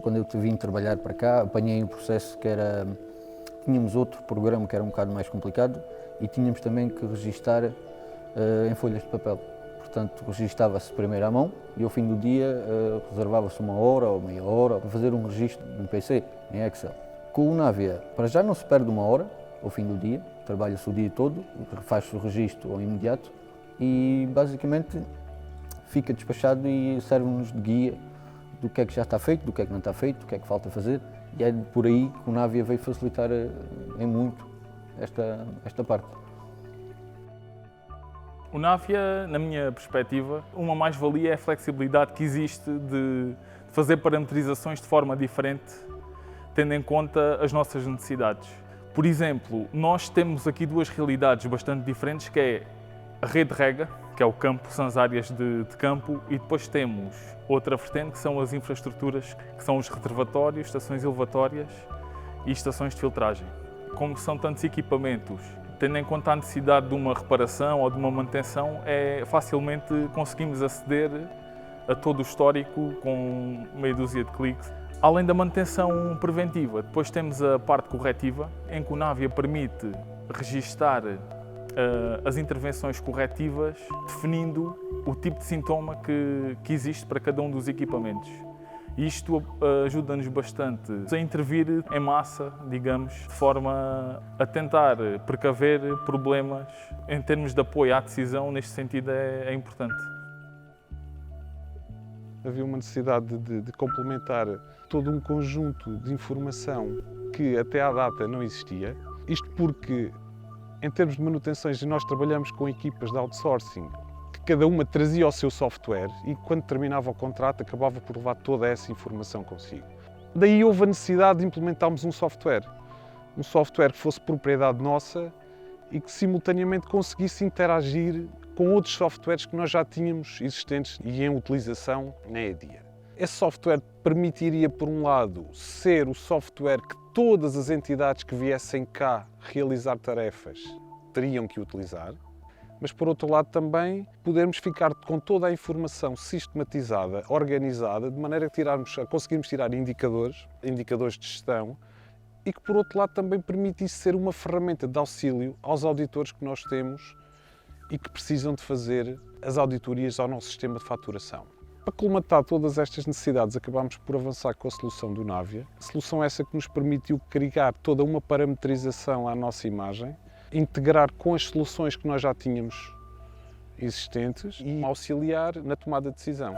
Quando eu vim trabalhar para cá, apanhei um processo que era... Tínhamos outro programa que era um bocado mais complicado e tínhamos também que registar em folhas de papel. Portanto, registava-se primeiro à mão e ao fim do dia reservava-se uma hora ou meia hora para fazer um registro no PC, em Excel. Com o Navia, para já não se perde uma hora ao fim do dia, trabalha-se o dia todo, faz-se o registro ao imediato e basicamente fica despachado e serve-nos de guia do que é que já está feito, do que é que não está feito, do que é que falta fazer. E é por aí que o Navia veio facilitar em muito esta parte. O Navia, na minha perspectiva, uma mais-valia é a flexibilidade que existe de fazer parametrizações de forma diferente, tendo em conta as nossas necessidades. Por exemplo, nós temos aqui duas realidades bastante diferentes, que é a rede rega, que é o campo, são as áreas de campo, e depois temos outra vertente, que são as infraestruturas, que são os reservatórios, estações elevatórias e estações de filtragem. Como são tantos equipamentos, tendo em conta a necessidade de uma reparação ou de uma manutenção, facilmente conseguimos aceder a todo o histórico com meia dúzia de cliques. Além da manutenção preventiva, depois temos a parte corretiva, em que o Navia permite registar as intervenções corretivas, definindo o tipo de sintoma que existe para cada um dos equipamentos. Isto ajuda-nos bastante a intervir em massa, digamos, de forma a tentar precaver problemas. Em termos de apoio à decisão, neste sentido é importante. Havia uma necessidade de complementar todo um conjunto de informação que até à data não existia. Isto porque, em termos de manutenções, nós trabalhamos com equipas de outsourcing, que cada uma trazia o seu software e quando terminava o contrato acabava por levar toda essa informação consigo. Daí houve a necessidade de implementarmos um software que fosse propriedade nossa e que simultaneamente conseguisse interagir com outros softwares que nós já tínhamos existentes e em utilização na EDIA. Esse software permitiria, por um lado, ser o software que todas as entidades que viessem cá realizar tarefas teriam que utilizar, mas por outro lado também podermos ficar com toda a informação sistematizada, organizada, de maneira a conseguirmos tirar indicadores de gestão e que por outro lado também permitisse ser uma ferramenta de auxílio aos auditores que nós temos e que precisam de fazer as auditorias ao nosso sistema de faturação. Para colmatar todas estas necessidades, acabámos por avançar com a solução do Navia. A solução essa que nos permitiu criar toda uma parametrização à nossa imagem, integrar com as soluções que nós já tínhamos existentes e auxiliar na tomada de decisão.